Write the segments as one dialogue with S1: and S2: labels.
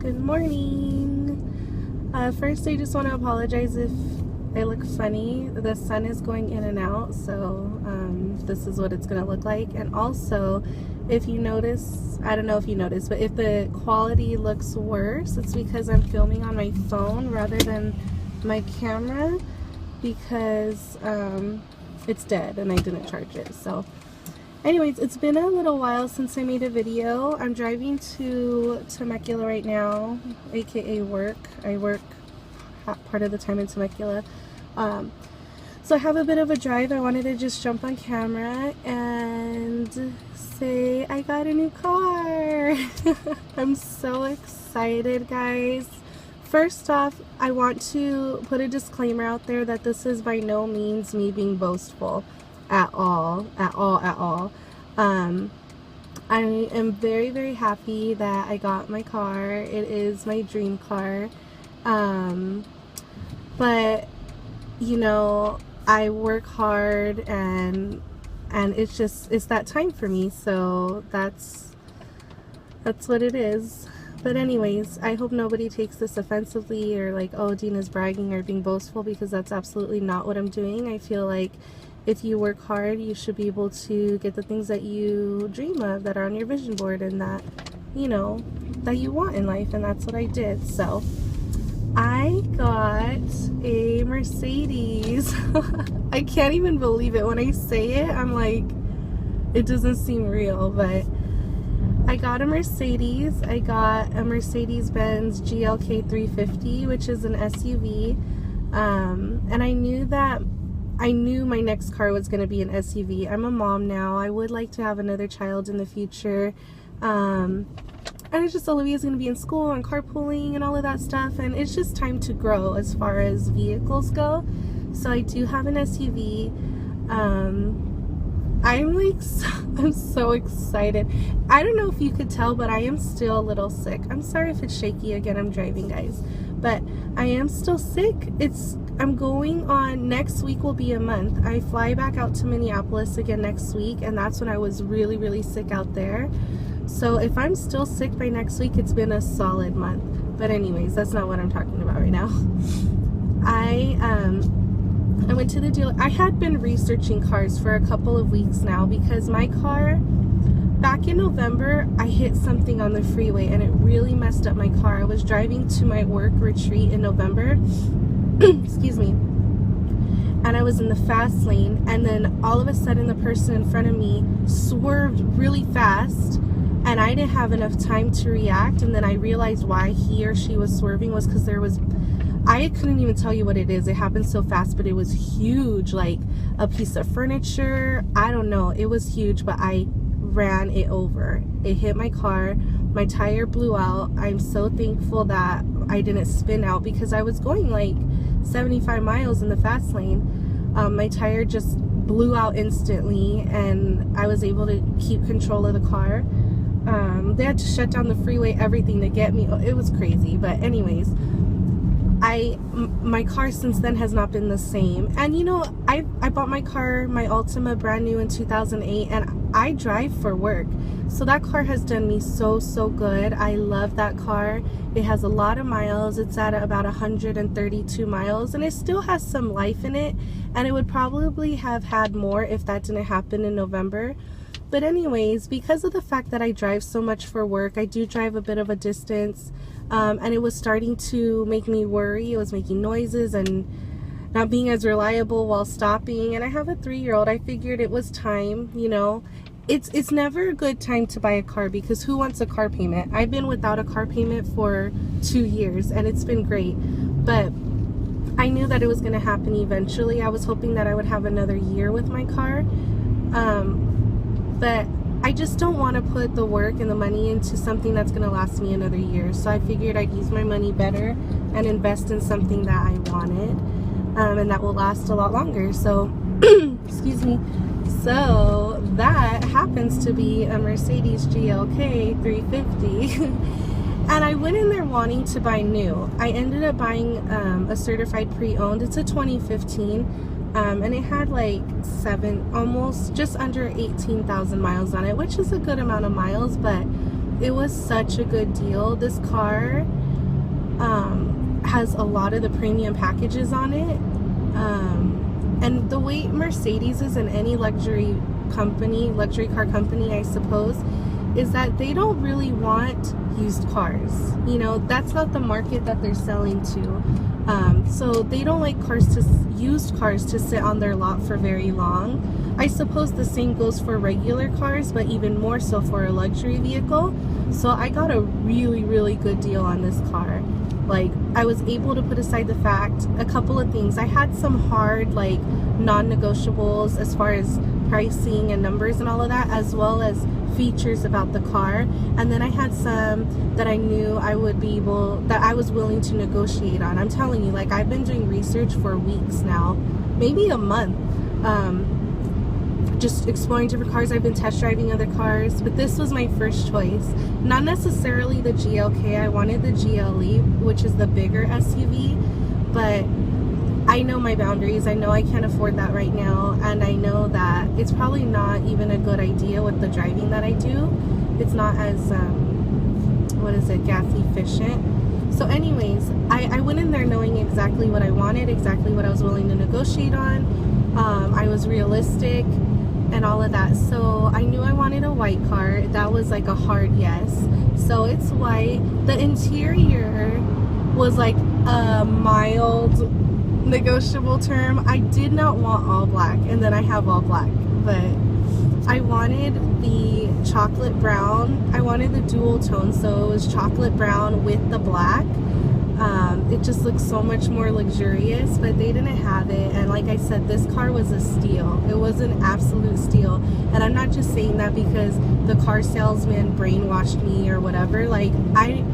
S1: Good morning. First, I just want to apologize if I look funny. The sun is going in and out, so this is what it's going to look like. And also, if you notice, I don't know if you noticed, but if the quality looks worse, it's because I'm filming on my phone rather than my camera, because it's dead and I didn't charge it. So anyways, it's been a little while since I made a video. I'm driving to Temecula right now, aka work. I work part of the time in Temecula. So I have a bit of a drive. I wanted to just jump on camera and say I got a new car. I'm so excited, guys. First off, I want to put a disclaimer out there that this is by no means me being boastful. At all. I am very, very happy that I got my car. It is my dream car. But you know, I work hard and it's that time for me, so that's what it is. But anyways, I hope nobody takes this offensively or like, oh, Dina's bragging or being boastful, because that's absolutely not what I'm doing. I feel like if you work hard, you should be able to get the things that you dream of, that are on your vision board, and that, you know, that you want in life. And that's what I did. So I got a Mercedes. I can't even believe it. When I say it, I'm like, it doesn't seem real, but I got a Mercedes. I got a Mercedes-Benz GLK 350, which is an SUV. And I knew my next car was going to be an SUV. I'm a mom now. I would like to have another child in the future. And it's just, Olivia's going to be in school and carpooling and all of that stuff. And it's just time to grow as far as vehicles go. So I do have an SUV. I'm so excited. I don't know if you could tell, but I am still a little sick. I'm sorry if it's shaky. Again, I'm driving, guys. But I am still sick. I'm going on, next week will be a month. I fly back out to Minneapolis again next week, and that's when I was really, really sick out there. So if I'm still sick by next week, it's been a solid month. But anyways, that's not what I'm talking about right now. I went to the dealer. I had been researching cars for a couple of weeks now, because my car, back in November, I hit something on the freeway and it really messed up my car. I was driving to my work retreat in November. Excuse me. And I was in the fast lane, and then all of a sudden the person in front of me swerved really fast, and I didn't have enough time to react. And then I realized why he or she was swerving was because there was, I couldn't even tell you what it is. It happened so fast, but it was huge, like a piece of furniture. I don't know. It was huge, but I ran it over. It hit my car. My tire blew out. I'm so thankful that I didn't spin out, because I was going like 75 miles in the fast lane. My tire just blew out instantly, and I was able to keep control of the car. They had to shut down the freeway, everything, to get me. It was crazy. But anyways, my car since then has not been the same. And you know, I bought my car, my Altima, brand new in 2008, and I drive for work. So that car has done me so good. I love that car. It has a lot of miles. It's at about 132 miles, and it still has some life in it, and it would probably have had more if that didn't happen in November. But anyways, because of the fact that I drive so much for work, I do drive a bit of a distance, and it was starting to make me worry. It was making noises and not being as reliable while stopping, and I have a 3-year-old. I figured it was time, you know. It's never a good time to buy a car, because who wants a car payment? I've been without a car payment for 2 years, and it's been great. But I knew that it was going to happen eventually. I was hoping that I would have another year with my car. But I just don't want to put the work and the money into something that's going to last me another year. So I figured I'd use my money better and invest in something that I wanted, and that will last a lot longer. So, excuse me. So that happens to be a Mercedes GLK 350. And I went in there wanting to buy new. I ended up buying a certified pre-owned. It's a 2015. And it had like almost just under 18,000 miles on it, which is a good amount of miles, but it was such a good deal. This car has a lot of the premium packages on it, and the way Mercedes is in any luxury car company, I suppose, is that they don't really want used cars. You know, that's not the market that they're selling to. So they don't like used cars to sit on their lot for very long. I suppose the same goes for regular cars, but even more so for a luxury vehicle. So I got a really, really good deal on this car. Like, I was able to put aside the fact, a couple of things. I had some hard, like, non-negotiables as far as pricing and numbers and all of that, as well as features about the car. And then I had some that I knew I would be that I was willing to negotiate on. I'm telling you, like, I've been doing research for weeks now, maybe a month, just exploring different cars. I've been test driving other cars, but this was my first choice. Not necessarily the GLK. I wanted the GLE, which is the bigger SUV, but I know my boundaries. I know I can't afford that right now, and I know that it's probably not even a good idea with the driving that I do. It's not as gas efficient. So anyways, I went in there knowing exactly what I wanted, exactly what I was willing to negotiate on. I was realistic and all of that. So I knew I wanted a white car. That was like a hard yes. So it's white. The interior was like a mild negotiable term. I did not want all black, and then I have all black, but I wanted the chocolate brown. I wanted the dual tone, so it was chocolate brown with the black. It just looks so much more luxurious, but they didn't have it. And like I said, this car was a steal. It was an absolute steal. And I'm not just saying that because the car salesman brainwashed me or whatever. Like, I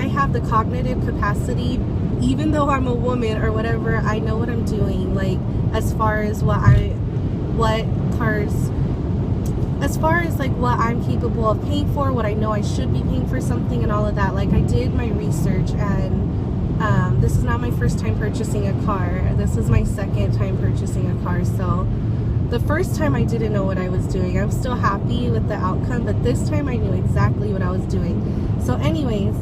S1: have the cognitive capacity, even though I'm a woman or whatever, I know what I'm doing. Like, as far as what I'm capable of paying for, what I know I should be paying for something and all of that. Like, I did my research, and this is not my first time purchasing a car. This is my second time purchasing a car. So the first time I didn't know what I was doing. I'm still happy with the outcome, but this time I knew exactly what I was doing. So anyways,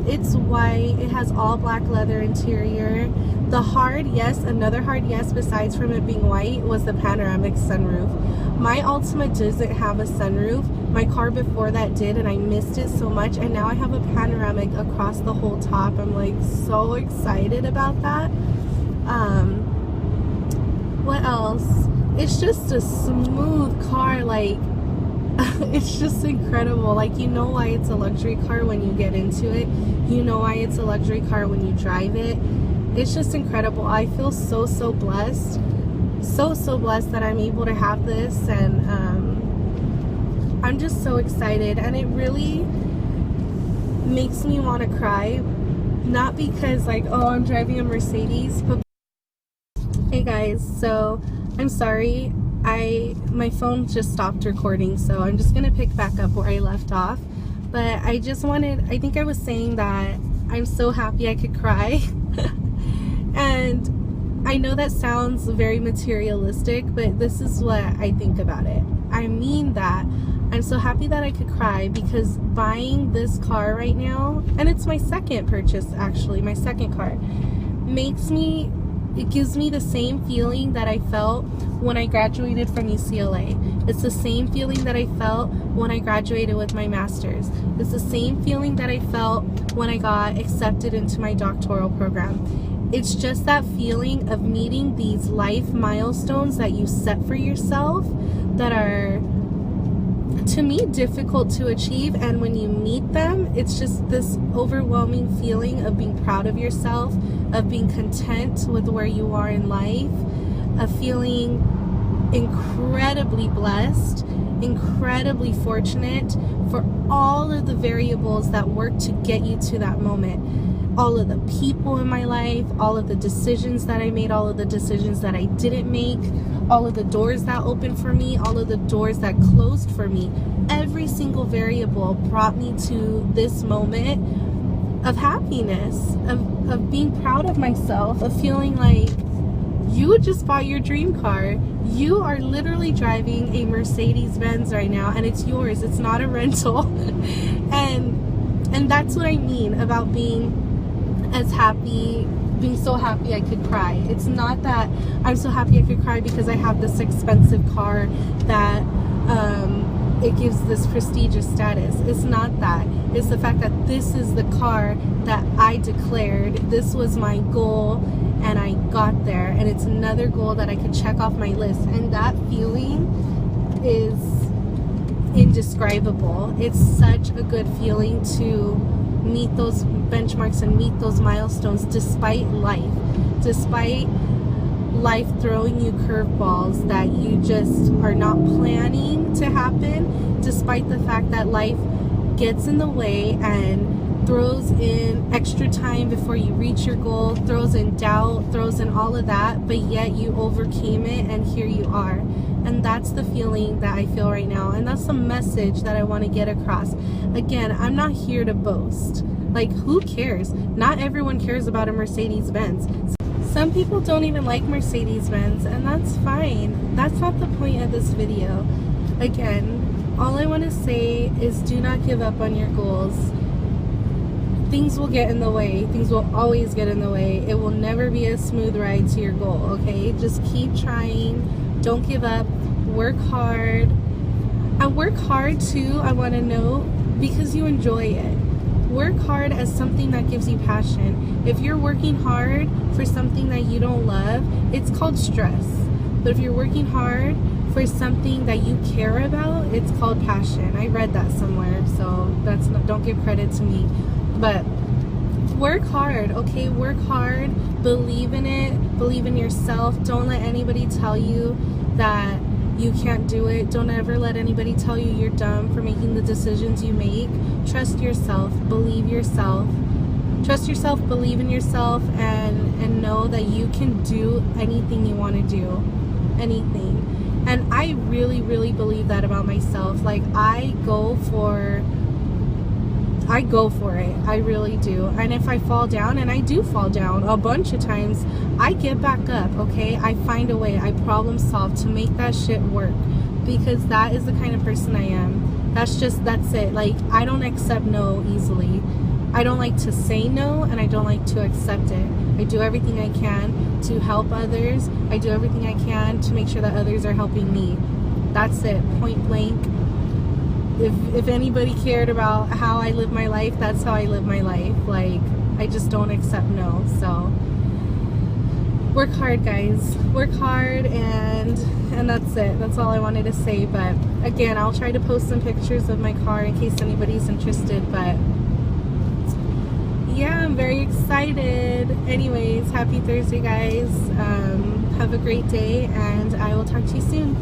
S1: it's white. It has all black leather interior. The hard yes, another hard yes besides from it being white, was the panoramic sunroof. My Altima doesn't have a sunroof. My car before that did, and I missed it so much, and now I have a panoramic across the whole top. I'm like so excited about that. What else? It's just a smooth car. Like, it's just incredible. Like, you know why it's a luxury car when you get into it. You know why it's a luxury car when you drive it. It's just incredible. I feel so blessed. So blessed that I'm able to have this, and I'm just so excited, and it really makes me want to cry. Not because, like, oh, I'm driving a Mercedes, but hey guys, so I'm sorry, my phone just stopped recording, so I'm just gonna pick back up where I left off. But I think I was saying that I'm so happy I could cry. And I know that sounds very materialistic, but this is what I think about it. I mean that I'm so happy that I could cry, because buying this car right now, and it's my second purchase actually, my second car, it gives me the same feeling that I felt when I graduated from UCLA. It's the same feeling that I felt when I graduated with my master's. It's the same feeling that I felt when I got accepted into my doctoral program. It's just that feeling of meeting these life milestones that you set for yourself that are, to me, difficult to achieve. And when you meet them, it's just this overwhelming feeling of being proud of yourself, of being content with where you are in life, of feeling incredibly blessed, incredibly fortunate for all of the variables that work to get you to that moment. All of the people in my life, all of the decisions that I made, all of the decisions that I didn't make, all of the doors that opened for me, all of the doors that closed for me. Every single variable brought me to this moment of happiness, of being proud of myself, of feeling like You just bought your dream car. You are literally driving a Mercedes-Benz right now, and it's yours. It's not a rental. and that's what I mean about being so happy I could cry. It's not that I'm so happy I could cry because I have this expensive car that it gives this prestigious status. It's not that. It's the fact that this is the car that I declared. This was my goal, and I got there, and it's another goal that I could check off my list, and that feeling is indescribable. It's such a good feeling to meet those benchmarks and meet those milestones despite life throwing you curveballs that you just are not planning to happen, despite the fact that life gets in the way and throws in extra time before you reach your goal, throws in doubt, throws in all of that, but yet you overcame it and here you are. And that's the feeling that I feel right now, and that's the message that I want to get across. Again, I'm not here to boast. Like, who cares? Not everyone cares about a Mercedes-Benz. Some people don't even like Mercedes-Benz, and that's fine. That's not the point of this video. Again, all I want to say is do not give up on your goals. Things will get in the way. Things will always get in the way. It will never be a smooth ride to your goal, okay? Just keep trying. Don't give up. Work hard. And work hard too, I want to know, because you enjoy it. Work hard as something that gives you passion. If you're working hard for something that you don't love, it's called stress. But if you're working hard for something that you care about, it's called passion. I read that somewhere, so don't give credit to me. But work hard, okay? Work hard. Believe in it. Believe in yourself. Don't let anybody tell you that you can't do it. Don't ever let anybody tell you you're dumb for making the decisions you make. Trust yourself. Believe yourself. Trust yourself, believe in yourself, and know that you can do anything you want to do. Anything. And I really, really believe that about myself. Like, I go for it. I really do. And if I fall down, and I do fall down a bunch of times, I get back up, okay? I find a way. I problem solve to make that shit work, because that is the kind of person I am. That's it. Like, I don't accept no easily. I don't like to say no, and I don't like to accept it. I do everything I can to help others. I do everything I can to make sure that others are helping me. That's it. Point blank. If anybody cared about how I live my life, that's how I live my life. Like, I just don't accept no. So work hard, guys. Work hard, and that's it. That's all I wanted to say. But again, I'll try to post some pictures of my car in case anybody's interested. But yeah, I'm very excited. Anyways, happy Thursday, guys. Have a great day, and I will talk to you soon.